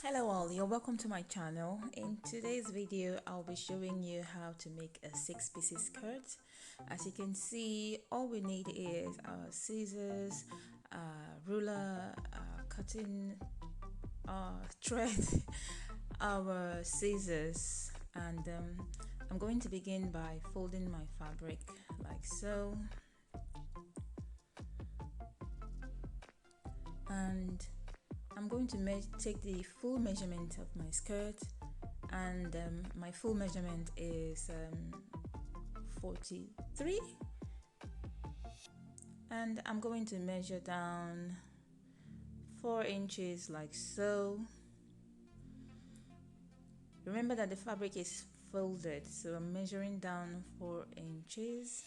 Hello all, you're welcome to my channel. In today's video I'll be showing you how to make a 6-piece skirt. As you can see, all we need is scissors, ruler, cutting thread, our scissors, and I'm going to begin by folding my fabric like so, and I'm going to take the full measurement of my skirt, and my full measurement is 43, and I'm going to measure down 4 inches like so. Remember that the fabric is folded, so I'm measuring down 4 inches.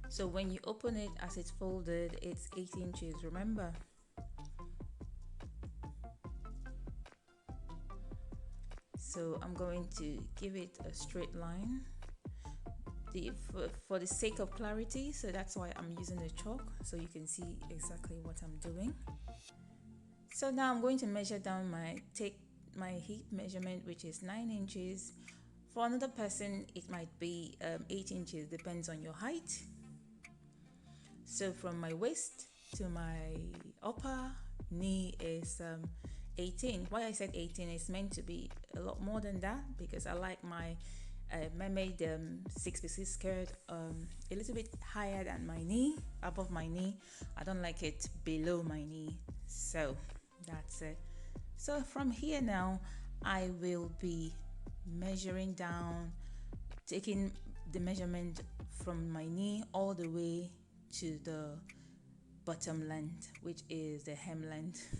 So when you open it as it's folded, it's 8 inches, remember. So I'm going to give it a straight line for the sake of clarity, so that's why I'm using the chalk so you can see exactly what I'm doing. So now I'm going to measure down take my hip measurement, which is 9 inches. For another person it might be 8 inches, depends on your height. So from my waist to my upper knee is 18. Why I said 18 is meant to be a lot more than that, because I like my mermaid 6-piece skirt a little bit higher than my knee, above my knee. I don't like it below my knee, so that's it. So from here now I will be measuring down, taking the measurement from my knee all the way to the bottom length, which is the hem length.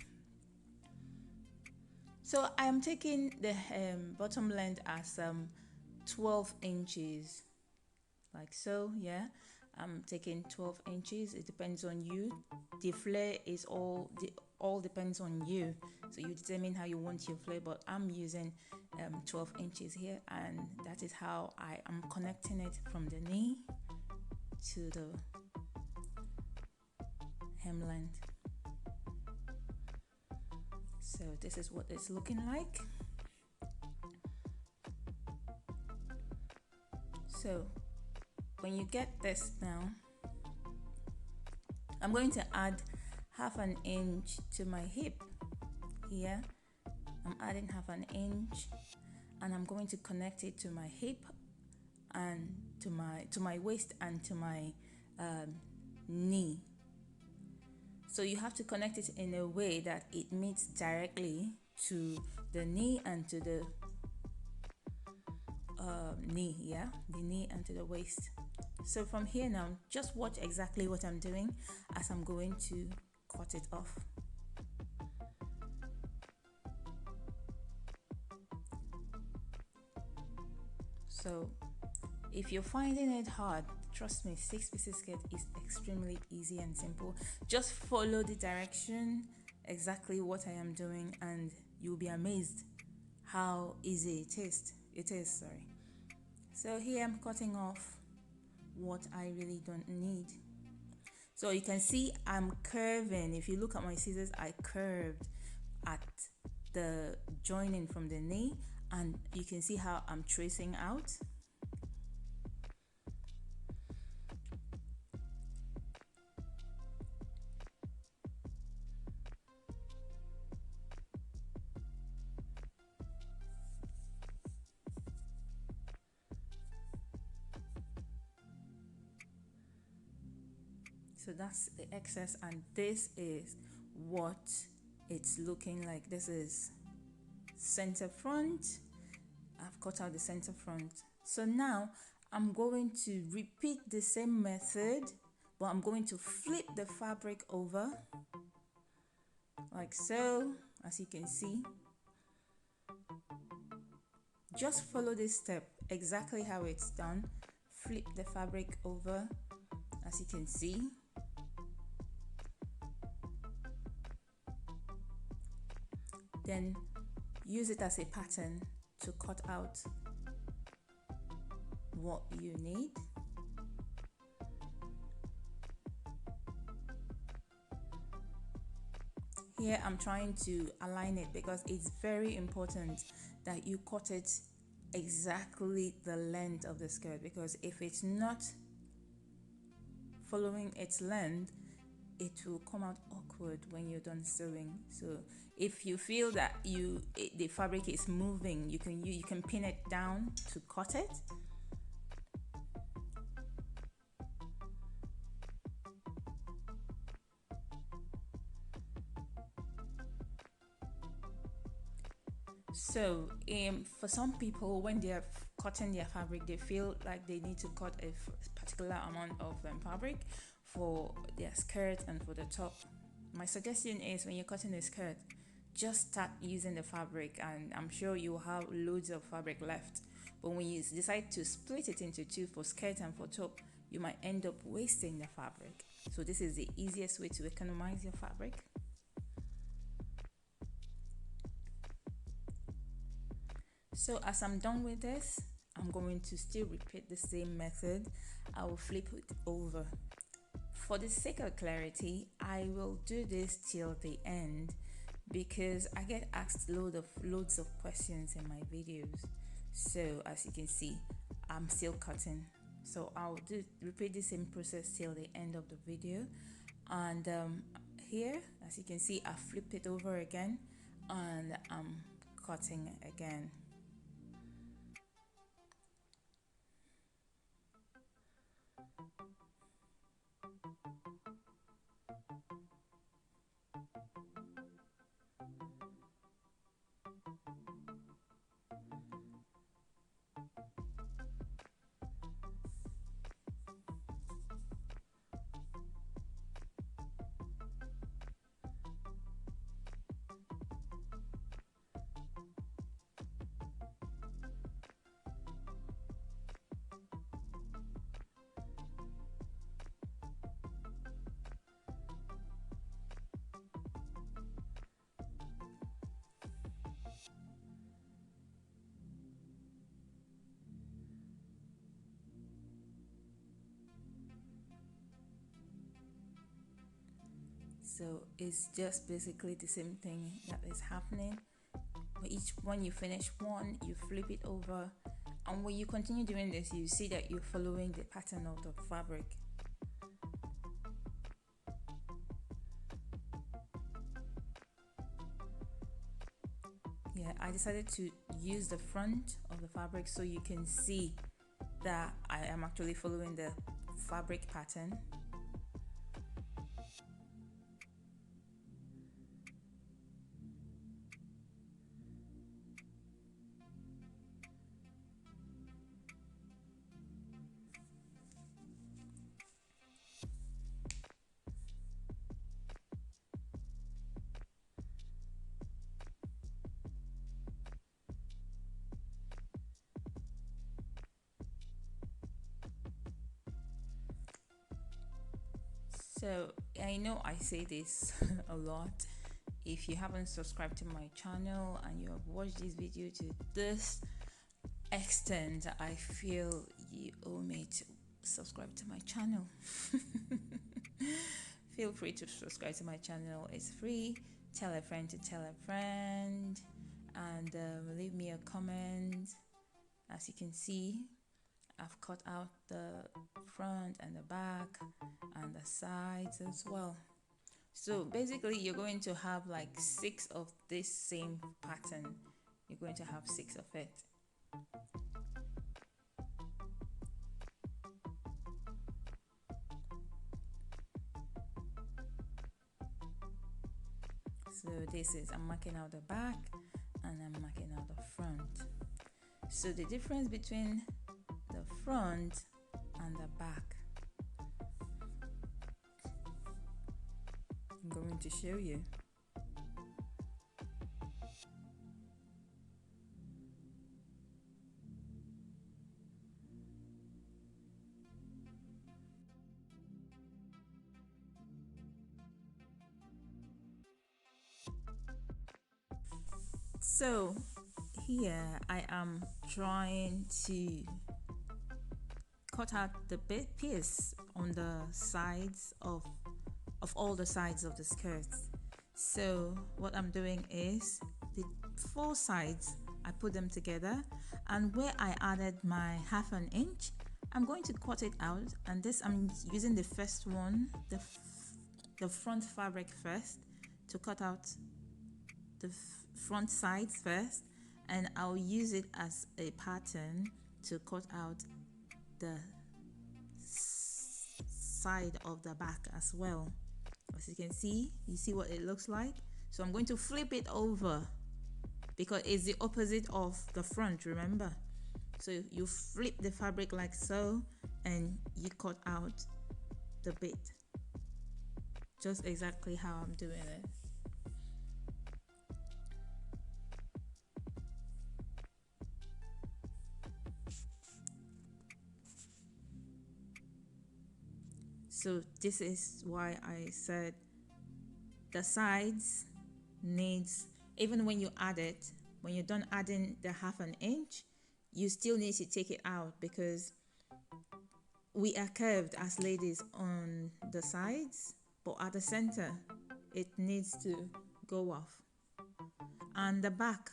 So I am taking the bottom length as 12 inches like so. Yeah, I'm taking 12 inches. It depends on you. The flare is all depends on you, so you determine how you want your flare, but I'm using 12 inches here, and that is how I am connecting it from the knee to the hem length. So this is what it's looking like. So when you get this now, I'm going to add half an inch to my hip here. I'm adding half an inch, and I'm going to connect it to my hip and to my waist and to my knee. So you have to connect it in a way that it meets directly to the knee and to the knee, yeah, the knee and to the waist. So from here now, just watch exactly what I'm doing as I'm going to cut it off. So if you're finding it hard, trust me, 6-piece skirt is extremely easy and simple. Just follow the direction, exactly what I am doing, and you'll be amazed how easy it is. Sorry. So here I'm cutting off what I really don't need. So you can see I'm curving. If you look at my scissors, I curved at the joining from the knee, and you can see how I'm tracing out. So that's the excess, and this is what it's looking like. This is center front. I've cut out the center front. So now I'm going to repeat the same method, but I'm going to flip the fabric over like so. As you can see, just follow this step exactly how it's done. Flip the fabric over, as you can see. Then use it as a pattern to cut out what you need. Here I'm trying to align it because it's very important that you cut it exactly the length of the skirt, because if it's not following its length, it will come out awkward when you're done sewing. So if you feel that the fabric is moving, you can pin it down to cut it. So for some people, when they are cutting their fabric, they feel like they need to cut a particular amount of fabric for their skirt and for the top. My suggestion is, when you're cutting a skirt, just start using the fabric, and I'm sure you will have loads of fabric left. But when you decide to split it into two for skirt and for top, you might end up wasting the fabric. So this is the easiest way to economize your fabric. So as I'm done with this, I'm going to still repeat the same method. I will flip it over. For the sake of clarity, I will do this till the end because I get asked loads of questions in my videos. So as you can see, I'm still cutting. So I'll repeat the same process till the end of the video. And here, as you can see, I flip it over again and I'm cutting again. So it's just basically the same thing that is happening. When you finish one, you flip it over, and when you continue doing this, you see that you're following the pattern of the fabric. Yeah, I decided to use the front of the fabric so you can see that I am actually following the fabric pattern. So I know I say this a lot. If you haven't subscribed to my channel and you have watched this video to this extent, I feel you owe me to subscribe to my channel. Feel free to subscribe to my channel. It's free. Tell a friend to tell a friend, and leave me a comment. As you can see, I've cut out the front and the back and the sides as well. So basically you're going to have like 6 of this same pattern. You're going to have 6 of it. So this is, I'm marking out the back and I'm marking out the front. So the difference between the front and the back, I'm going to show you. So here I am trying to cut out the piece on the sides of all the sides of the skirt. So what I'm doing is the four sides, I put them together, and where I added my 1/2 inch, I'm going to cut it out. And this, I'm using the first one, the front fabric first, to cut out the front sides first, and I'll use it as a pattern to cut out the side of the back as well. As you can see, you see what it looks like. So I'm going to flip it over because it's the opposite of the front, remember. So you flip the fabric like so, and you cut out the bit just exactly how I'm doing it. So this is why I said the sides needs, even when you add it, when you're done adding the 1/2 inch, you still need to take it out because we are curved as ladies on the sides, but at the center it needs to go off, and the back.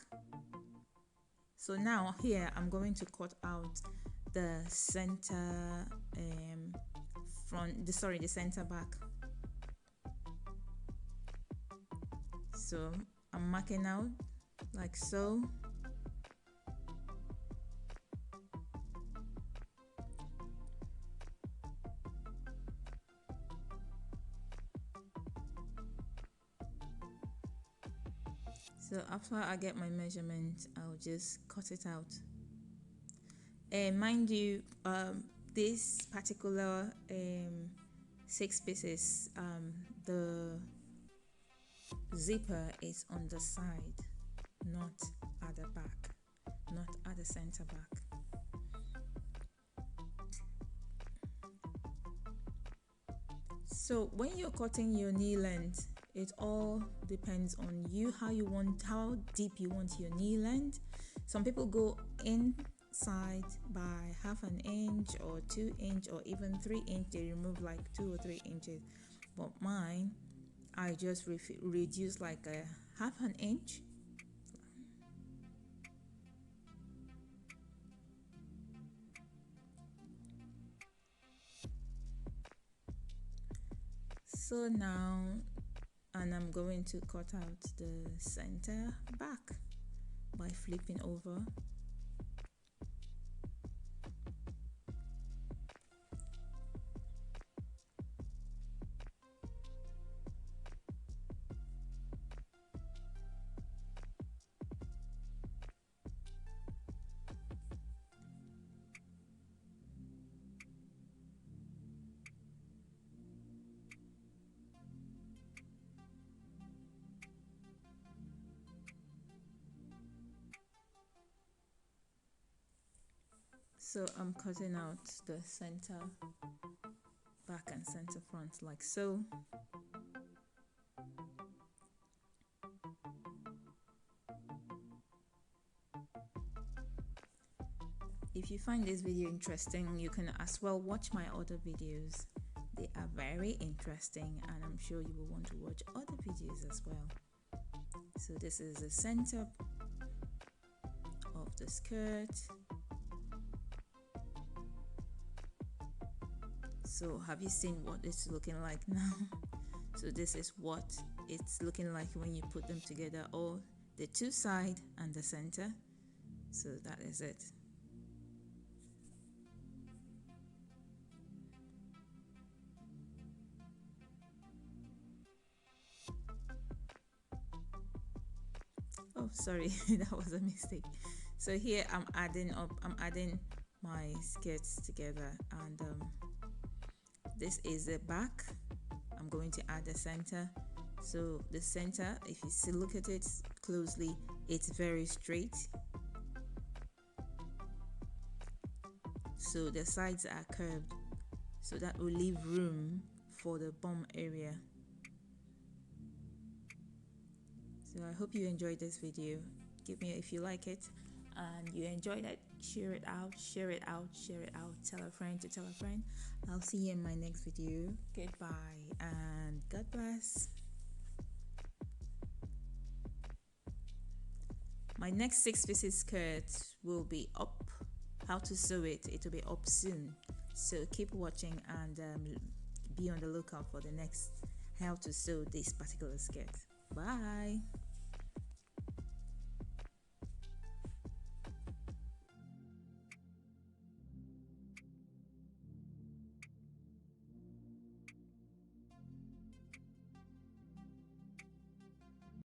So now here I'm going to cut out the center the center back. So I'm marking out like so. So after I get my measurement, I'll just cut it out. And mind you, this particular 6 pieces, the zipper is on the side, not at the back, not at the center back. So when you're cutting your knee length, it all depends on you, how deep you want your knee length. Some people go inside by 1/2 inch or 2 inch or even 3 inch. They remove like 2 or 3 inches, but mine, I just reduce like a 1/2 inch. So now, and I'm going to cut out the center back by flipping over. So I'm cutting out the center back and center front like so. If you find this video interesting, you can as well watch my other videos. They are very interesting, and I'm sure you will want to watch other videos as well. So this is the center of the skirt. So have you seen what it's looking like now? So this is what it's looking like when you put them together, or the two side and the center. So that is it. Oh, sorry, that was a mistake. So here I'm adding my skirts together, and this is the back. I'm going to add the center. So the center, if you look at it closely, it's very straight. So the sides are curved, so that will leave room for the bum area. So I hope you enjoyed this video. Give me if you like it and you enjoyed it, share it out, share it out, share it out, tell a friend to tell a friend. I'll see you in my next video. Goodbye and God bless. My next 6-piece skirt will be up. How to sew it will be up soon, so keep watching and be on the lookout for the next how to sew this particular skirt. Bye.